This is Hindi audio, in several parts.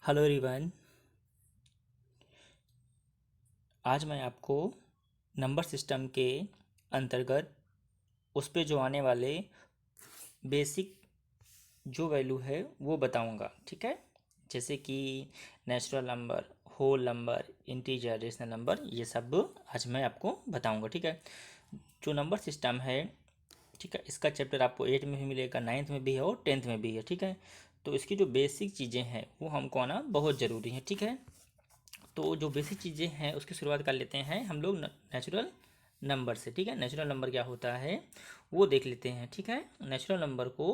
Hello everyone. आज मैं आपको नंबर सिस्टम के अंतर्गत उस पे जो आने वाले बेसिक जो वैल्यू है वो बताऊंगा। ठीक है, जैसे कि natural number, whole number, integer, rational number, ये सब आज मैं आपको बताऊंगा। ठीक है, जो नंबर सिस्टम है, ठीक है, इसका चैप्टर आपको 8 में भी मिलेगा, 9th में भी है और 10th में भी है। ठीक है, तो इसकी जो बेसिक चीज़ें हैं वो हमको आना बहुत ज़रूरी है। ठीक है, तो जो बेसिक चीज़ें हैं उसकी शुरुआत कर लेते हैं हम लोग नेचुरल नंबर से। ठीक है, नेचुरल नंबर क्या होता है वो देख लेते हैं। ठीक है, नेचुरल नंबर को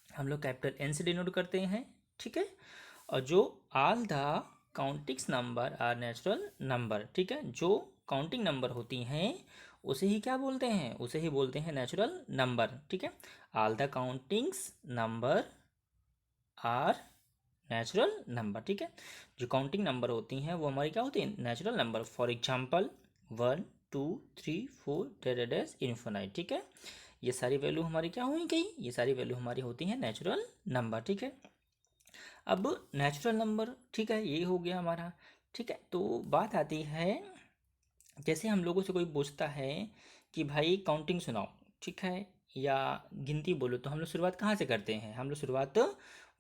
हम लोग कैपिटल एन से डिनोट करते हैं। ठीक है, और जो all the countings number are natural number. ठीक है, जो काउंटिंग नंबर होती हैं उसे ही क्या बोलते हैं, उसे ही बोलते हैं नेचुरल नंबर। ठीक है, all the countings number are natural number. ठीक है, जो काउंटिंग नंबर होती हैं वो हमारी क्या होती है, natural number. For example 1 2 3 4 dead infinite. ठीक है, ये सारी वैल्यू हमारी क्या हुई गई, ये सारी वैल्यू हमारी होती हैं नेचुरल नंबर। ठीक है, अब नेचुरल नंबर, ठीक है, ये हो गया हमारा। ठीक है, तो बात आती है, जैसे हम लोगों से कोई पूछता है कि भाई काउंटिंग सुनाओ, ठीक है, या गिनती बोलो, तो हम लोग शुरुआत कहाँ से करते हैं, हम लोग शुरुआत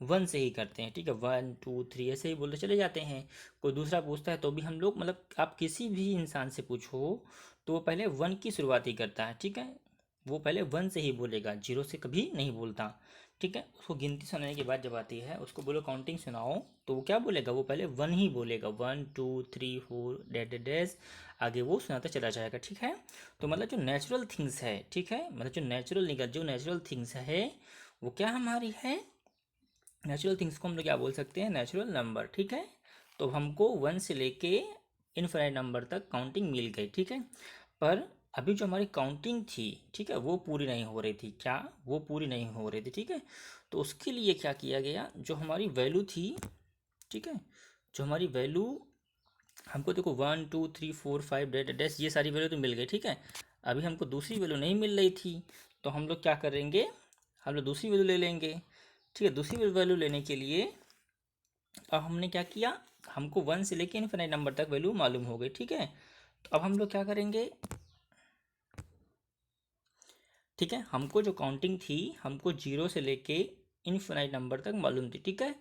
1 से ही करते हैं। ठीक है, 1 2 3 ऐसे ही बोलते चले जाते हैं। कोई दूसरा पूछता है तो भी हम लोग, मतलब आप किसी भी इंसान से पूछो तो वो पहले 1 की शुरुआत ही करता है। ठीक है, वो पहले 1 से ही बोलेगा, 0 से कभी नहीं बोलता। ठीक है, उसको गिनती सुनाने के बाद जब आती है उसको बोलो काउंटिंग सुनाओ, तो वो क्या बोलेगा, वो पहले 1 ही बोलेगा, 1 2 3 4 डैश, आगे वो सुनाता चला जाएगा। ठीक है, तो मतलब जो नेचुरल थिंग्स है, ठीक है, मतलब जो नेचुरल थिंग्स है वो क्या हमारी है, नेचुरल थिंग्स को हम लोग क्या बोल सकते हैं, नेचुरल नंबर। ठीक है, तो हमको 1 से लेके इनफाइनाइट नंबर तक काउंटिंग मिल गई। ठीक है, पर अभी जो हमारी काउंटिंग थी, ठीक है, वो पूरी नहीं हो रही थी। क्या, वो पूरी नहीं हो रही थी। ठीक है, तो उसके लिए क्या किया गया, जो हमारी वैल्यू थी, ठीक है, जो हमारी वैल्यू हमको देखो 1 2 3 4 5 डैश ये सारी वैल्यू तो मिल गई। ठीक है, अभी हमको दूसरी वैल्यू नहीं मिल रही थी, तो हम लोग क्या करेंगे, हम लोग दूसरी वैल्यू ले लेंगे। ठीक है, दूसरी वैल्यू लेने के लिए अब हमने क्या किया, हमको 1 से लेके इनफिनाइट नंबर तक वैल्यू मालूम हो गई। ठीक है, तो अब हम लोग क्या करेंगे, ठीक है, हमको जो काउंटिंग थी हमको 0 से लेके इनफिनाइट नंबर तक मालूम थी। ठीक है,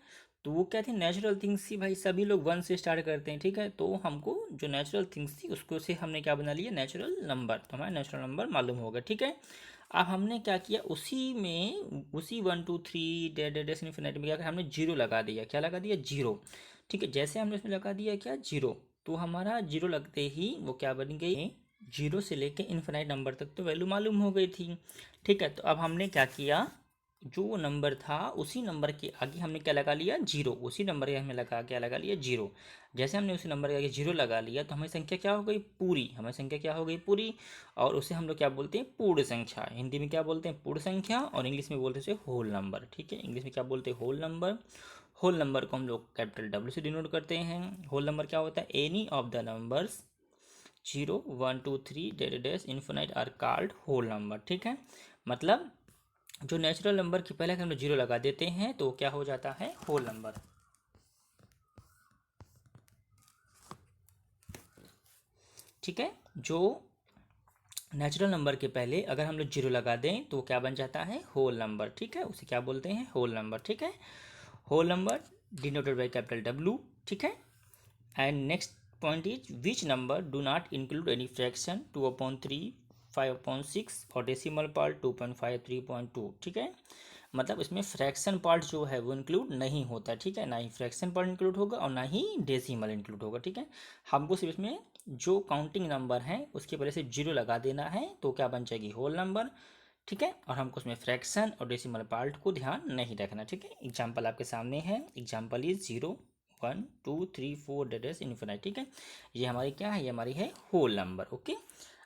तो वो क्या थी, नेचुरल थिंग्स थी भाई, सभी लोग 1 से स्टार्ट करते हैं। ठीक है, तो हमको जो नेचुरल थिंग्स थी उसको से हमने क्या बना लिया, नेचुरल नंबर, तो हमारा नेचुरल नंबर मालूम हो गया। ठीक है, अब हमने क्या किया, उसी में उसी 1 2 3 डेड इनफिनाइट में क्या किया, हमने 0 लगा दिया। क्या लगा दिया, 0। ठीक है, जैसे हमने उसमें लगा दिया क्या, 0, तो हमारा 0 लगते ही वो क्या बन गई, 0 से लेके इनफिनाइट नंबर तक तो वैल्यू मालूम हो गई थी। ठीक है, तो अब हमने क्या किया, जो वो नंबर था उसी नंबर के आगे हमने क्या लगा लिया, 0, उसी नंबर के हमें लगा क्या लगा लिया, 0। जैसे हमने उसी नंबर के आगे 0 लगा लिया तो हमारी संख्या क्या हो गई, पूरी, हमारी संख्या क्या हो गई, पूरी। और उसे हम लोग क्या बोलते हैं, पूर्ण संख्या। हिंदी में क्या बोलते हैं, पूर्ण संख्या, और इंग्लिश में बोलते हैं उसे होल नंबर। ठीक है, इंग्लिश में क्या बोलते हैं, होल नंबर। होल नंबर को हम लोग कैपिटल डब्ल्यू से डिनोट करते हैं। होल नंबर क्या होता है, any of the numbers 0 1 2 3 dash infinite are called whole number. ठीक है, मतलब जो नेचुरल नंबर के पहले हम लोग 0 लगा देते हैं तो क्या हो जाता है, होल नंबर। ठीक है, जो नेचुरल नंबर के पहले अगर हम लोग 0 लगा दें तो क्या बन जाता है, होल नंबर। ठीक है, उसे क्या बोलते हैं, होल नंबर। ठीक है, whole number denoted by capital W. ठीक है, and next point is which number do not include any fraction 2/3 5/6 और डेसिमल पार्ट 2.5 3.2। ठीक है, मतलब इसमें फ्रैक्शन पार्ट जो है वो इंक्लूड नहीं होता। ठीक है, ना ही फ्रैक्शन पार्ट इंक्लूड होगा और ना ही डेसिमल इंक्लूड होगा। ठीक है, हमको सिर्फ इसमें जो काउंटिंग नंबर है उसके पहले सिर्फ 0 लगा देना है तो क्या बन जाएगी, होल नंबर। ठीक है, और हमको उसमें फ्रैक्शन और डेसिमल पार्ट को ध्यान नहीं रखना। ठीक है, एग्जाम्पल आपके सामने है, एग्जाम्पल इज 0 1 2 3 4 डेट इन्फिनाइट। ठीक है, ये हमारी क्या है, ये हमारी है होल नंबर। ओके,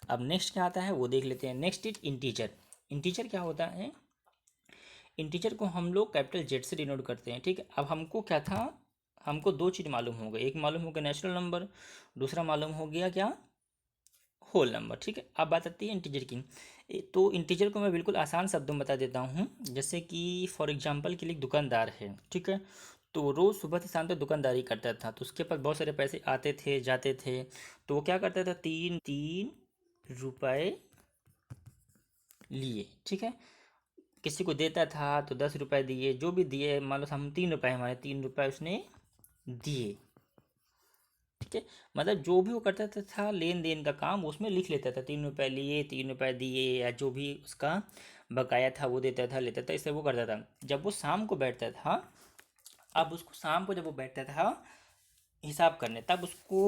अब नेक्स्ट क्या आता है वो देख लेते हैं। Next is integer. इंटीजर क्या होता है, इंटीजर को हम लोग कैपिटल जेड से डिनोट करते हैं। ठीक है, अब हमको क्या था, हमको दो चीज़ मालूम हो गई, एक मालूम हो गया नेचुरल नंबर, दूसरा मालूम हो गया क्या, होल नंबर। ठीक है, अब बात आती है इंटीजर की। तो इंटीजर को मैं बिल्कुल आसान शब्दों में बता देता हूँ, जैसे कि फॉर एग्जांपल के लिए एक दुकानदार है। ठीक है, तो वो रोज़ सुबह से शाम तक दुकानदारी करता था, तो उसके पास बहुत सारे पैसे आते थे जाते थे। तो वो क्या करता था, 3 रुपए लिए, ठीक है। किसी को देता था तो 10 रुपए दिए, जो भी दिए, मान लो हम 3 रुपए, हमारे 3 रुपए उसने दिए, ठीक है। मतलब जो भी वो करता था लेन देन का काम, उसमें लिख लेता था, 3 रुपए लिए, 3 रुपए दिए, या जो भी उसका बकाया था वो देता था लेता था, इससे वो करता था। जब वो शाम को बैठता था, अब उसको शाम को जब वो बैठता था हिसाब करने, तब उसको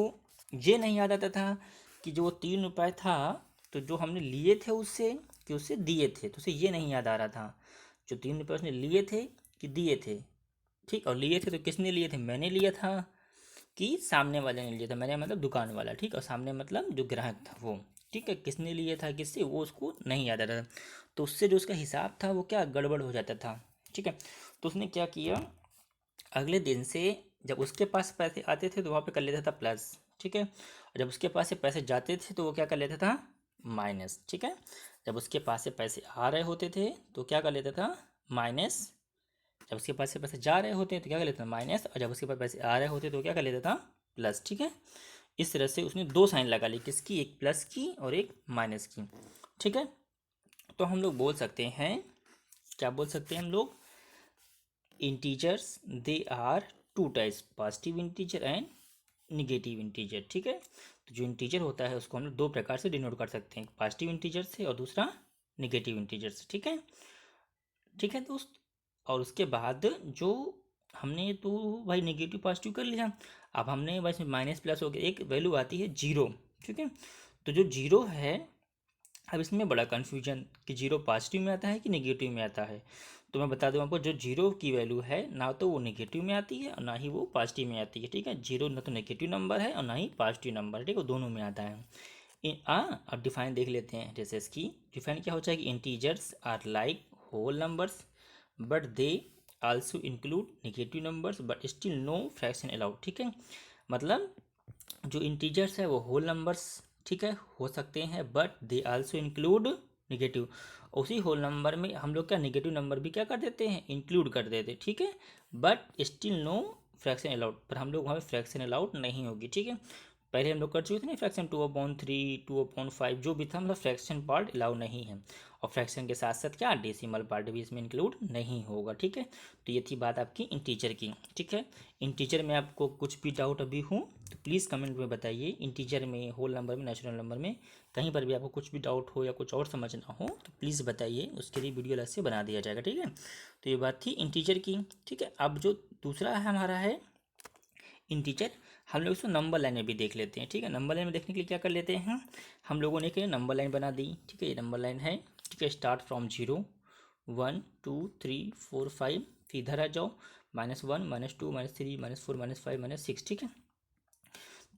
ये नहीं याद आता था कि जो वो 3 रुपए था तो जो हमने लिए थे उससे कि उससे दिए थे, तो उसे ये नहीं याद आ रहा था जो 3 रुपए उसने लिए थे कि दिए थे, ठीक। और लिए थे तो किसने लिए थे, मैंने लिया था कि सामने वाले ने लिया था, मैंने मतलब दुकान वाला, ठीक। और सामने मतलब जो ग्राहक था वो, ठीक है। किसने लिया था किससे, वो उसको नहीं याद आ रहा था, तो उससे जो उसका हिसाब था वो क्या गड़बड़ हो जाता था, ठीक है। तो उसने क्या किया, अगले दिन से जब उसके पास पैसे आते थे तो वहाँ पे कर लेता था प्लस, ठीक है। और जब उसके पास से पैसे जाते थे तो वो क्या कर लेता था, माइनस, ठीक है। जब उसके पास से पैसे आ रहे होते थे तो क्या कर लेता था, माइनस। जब उसके पास से पैसे जा रहे होते हैं तो क्या कर लेता था, माइनस। और जब उसके पास पैसे आ रहे होते तो क्या कर लेता था, प्लस, ठीक है। इस तरह से उसने दो साइन लगा ली, किसकी, एक प्लस की और एक माइनस की, ठीक है। तो हम लोग बोल सकते हैं, क्या बोल सकते हैं हम लोग, integers they are two types, positive integer and negative integer, ठीक है। तो जो इंटीजर होता है उसको हम लोग दो प्रकार से डिनोट कर सकते हैं, पॉजिटिव इंटीजर से और दूसरा निगेटिव इंटीजर से, ठीक है, ठीक है दोस्त। और उसके बाद जो हमने तो भाई निगेटिव पॉजिटिव कर लिया, अब हमने भाई इसमें माइनस प्लस हो गया, एक वैल्यू आती है जीरो, ठीक है। तो जो जीरो है, अब इसमें बड़ा कन्फ्यूजन कि जीरो पॉजिटिव में आता है कि नेगेटिव में आता है। तो मैं बता दूं आपको, जो जीरो की वैल्यू है ना तो वो नेगेटिव में आती है और ना ही वो पॉजिटिव में आती है, ठीक है। जीरो ना तो नेगेटिव नंबर है और ना ही पॉजिटिव नंबर है, ठीक है, वो दोनों में आता है। अब डिफाइन देख लेते हैं जैसे इसकी डिफाइन क्या हो जाएगी, integers are like whole numbers but they also include negative numbers but still no fraction allowed, ठीक है। मतलब जो इंटीजर्स है वो होल नंबर्स, ठीक है, हो सकते हैं, but they also include negative. उसी होल नंबर में हम लोग क्या नेगेटिव नंबर भी क्या कर देते हैं, इंक्लूड कर देते हैं, ठीक है। But still no fraction allowed, पर हम लोग वहाँ पे फ्रैक्शन अलाउड नहीं होगी, ठीक है। पहले हम लोग कर चुके थे ना फ्रैक्शन 2/3 2/5 जो भी था, मतलब फ्रैक्शन पार्ट अलाउ नहीं है। और फ्रैक्शन के साथ साथ क्या डेसिमल पार्ट भी इसमें इंक्लूड नहीं होगा, ठीक है। तो ये थी बात आपकी इंटीजर की, ठीक है। इंटीजर में आपको कुछ भी डाउट अभी हो तो प्लीज़ कमेंट में बताइए। इंटीजर में, होल नंबर में, नेचुरल नंबर में कहीं पर भी आपको कुछ भी डाउट हो या कुछ और समझना हो तो प्लीज़ बताइए, उसके लिए वीडियो अलग से बना दिया जाएगा, ठीक है। तो ये बात थी इंटीजर की, ठीक है। अब जो दूसरा है हमारा है इंटीजर, हम लोग इसको नंबर लाइन में भी देख लेते हैं, ठीक है। नंबर लाइन में देखने के लिए क्या कर लेते हैं, हम लोगों ने एक नंबर लाइन बना दी, ठीक है। ये नंबर लाइन है, ठीक है। स्टार्ट फ्रॉम 0 1 2 3 4 5, फिर इधर आ जाओ, -1 -2 -3 -4 -5 -6, ठीक है।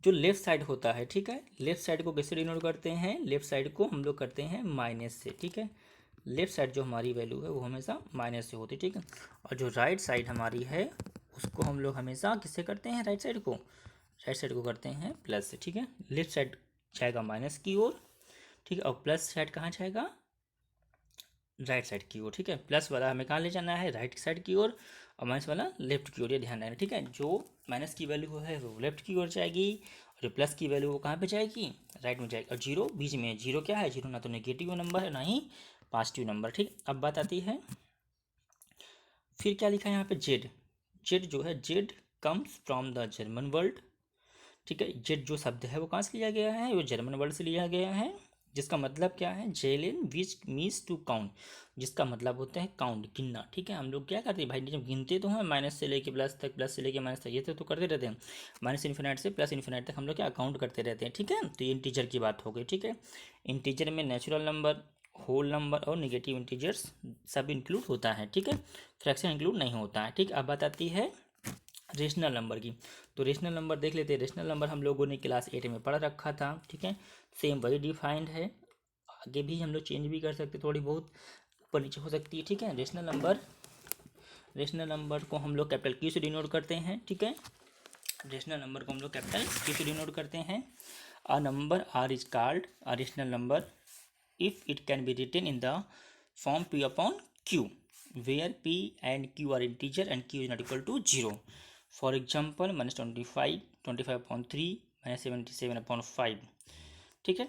जो लेफ्ट साइड होता है, ठीक है, लेफ्ट साइड को कैसे डिनोट करते हैं, लेफ्ट साइड को हम लोग करते हैं माइनस से, ठीक है। लेफ्ट साइड जो हमारी वैल्यू है वो हमेशा माइनस से होती है, ठीक है। और जो राइट साइड हमारी है उसको हम लोग हमेशा किससे करते हैं, राइट साइड को, राइट साइड को करते हैं प्लस से, ठीक है। लेफ्ट साइड जाएगा माइनस की ओर, ठीक है, और प्लस साइड कहाँ जाएगा, राइट साइड की ओर, ठीक है। प्लस वाला हमें कहाँ ले जाना है, राइट साइड की ओर, और माइनस वाला लेफ्ट की ओर, ये ध्यान रखना, ठीक है। जो माइनस की वैल्यू है वो लेफ्ट की ओर जाएगी और जो प्लस की वैल्यू वो कहाँ पे जाएगी, राइट में जाएगी। और जीरो बीच में है, जीरो क्या है, जीरो ना तो नेगेटिव नंबर है ना ही पॉजिटिव नंबर, ठीक। अब बात आती है फिर क्या लिखा है यहाँ पे, जेड। जेड जो है, Z comes from the German world, ठीक है। जेड जो शब्द है वो कहाँ से लिया गया है, वो जर्मन वर्ड से लिया गया है, जिसका मतलब क्या है, जेलेन विच मीन्स टू काउंट, जिसका मतलब होता है काउंट, गिनना, ठीक है। हम लोग क्या करते हैं भाई, जब गिनते तो हैं माइनस से लेके प्लस तक, प्लस से लेके माइनस तक, ये तो करते रहते हैं। माइनस इन्फिनाइट से प्लस इन्फिनाइट तक हम लोग क्या काउंट करते रहते हैं, ठीक है। तो ये इंटीजर की बात हो गई, ठीक है। इंटीजर में नेचुरल नंबर, होल नंबर और निगेटिव इंटीजर्स सब इंक्लूड होता है, ठीक है। फ्रैक्शन इंक्लूड नहीं होता है, ठीक। अब बात आती है रेशनल नंबर की। तो रेशनल नंबर देख लेते हैं। रेशनल नंबर हम लोगों ने क्लास 8 में पढ़ रखा था, ठीक है। सेम वही डिफाइंड है, आगे भी हम लोग चेंज भी कर सकते, थोड़ी बहुत ऊपर नीचे हो सकती है, ठीक है। रेशनल नंबर को हम लोग कैपिटल क्यू से डिनोट करते हैं, ठीक है। रेशनल नंबर को हम लोग कैपिटल क्यू से डिनोट करते हैं। A number r is called a rational number if it can be written in the form p upon q, where p and q are integer and q is not equal to 0। For example -25/3 -77/5। ठीक है,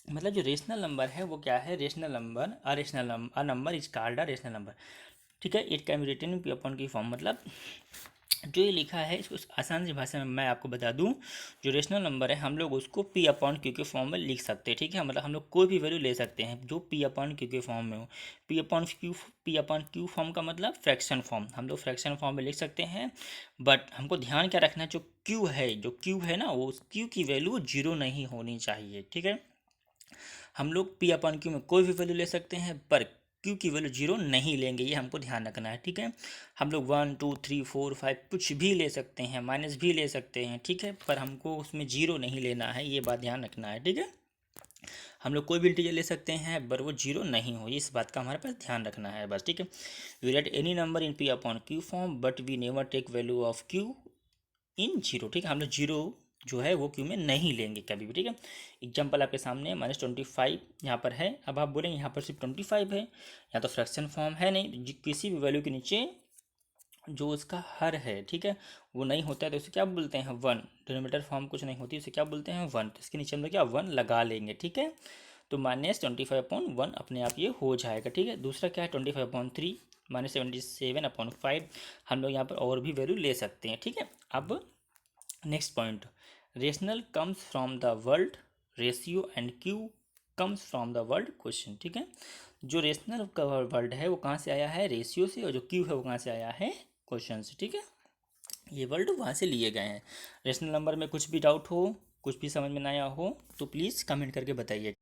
मतलब जो रेशनल नंबर है वो क्या है, rational number, a number is called a rational number. ठीक है, it can be written in p upon q form. मतलब जो ये लिखा है इसको आसान सी भाषा में मैं आपको बता दूं, जो रेशनल नंबर है हम लोग उसको p अपॉन क्यू के फॉर्म में लिख सकते हैं। ठीक है, मतलब हम लोग कोई भी वैल्यू ले सकते हैं जो p अपॉन क्यू के फॉर्म में हो। p अपॉन क्यू फॉर्म का मतलब फ्रैक्शन फॉर्म, हम लोग फ्रैक्शन फॉर्म में लिख सकते हैं। बट हमको ध्यान क्या रखना है, जो क्यू है ना, वो क्यू की वैल्यू 0 नहीं होनी चाहिए। ठीक है, हम लोग p अपॉन क्यू में कोई भी वैल्यू ले सकते हैं पर क्यू की वैल्यू 0 नहीं लेंगे, ये हमको ध्यान रखना है। ठीक है, हम लोग 1 2 3 4 5 कुछ भी ले सकते हैं, माइनस भी ले सकते हैं। ठीक है, पर हमको उसमें 0 नहीं लेना है, ये बात ध्यान रखना है। ठीक है, हम लोग कोई भी इंटीजर ले सकते हैं पर वो 0 नहीं हो, इस बात का हमारे पास ध्यान रखना है बस। ठीक है, we write any number in p upon Q form but we never take value of Q in 0। ठीक है, हम लोग 0 जो है वो क्यू में नहीं लेंगे कभी भी। ठीक है, एग्जाम्पल आपके सामने -25 यहाँ पर है। अब आप बोलेंगे यहाँ पर सिर्फ 25 है, यहाँ तो फ्रैक्शन फॉर्म है नहीं, किसी भी वैल्यू के नीचे जो उसका हर है, ठीक है, वो नहीं होता है तो उसे क्या बोलते हैं, 1। डिनोमिनेटर फॉर्म कुछ नहीं होती, उसे क्या बोलते हैं, 1। तो इसके नीचे हम लोग क्या 1 लगा लेंगे। ठीक है, तो -25/1 अपने आप ये हो जाएगा। ठीक है, दूसरा क्या है 25/3 -77/5। हम लोग यहाँ पर और भी वैल्यू ले सकते हैं। ठीक है, अब next point, rational comes from the world ratio and Q comes from the world question. ठीक है, जो रेशनल का वर्ड है वो कहाँ से आया है, रेशियो से, और जो क्यू है वो कहाँ से आया है, क्वेश्चन से। ठीक है, ये वर्ड वहाँ से लिए गए हैं। रेशनल नंबर में कुछ भी डाउट हो, कुछ भी समझ में ना आया हो तो प्लीज़ कमेंट करके बताइए।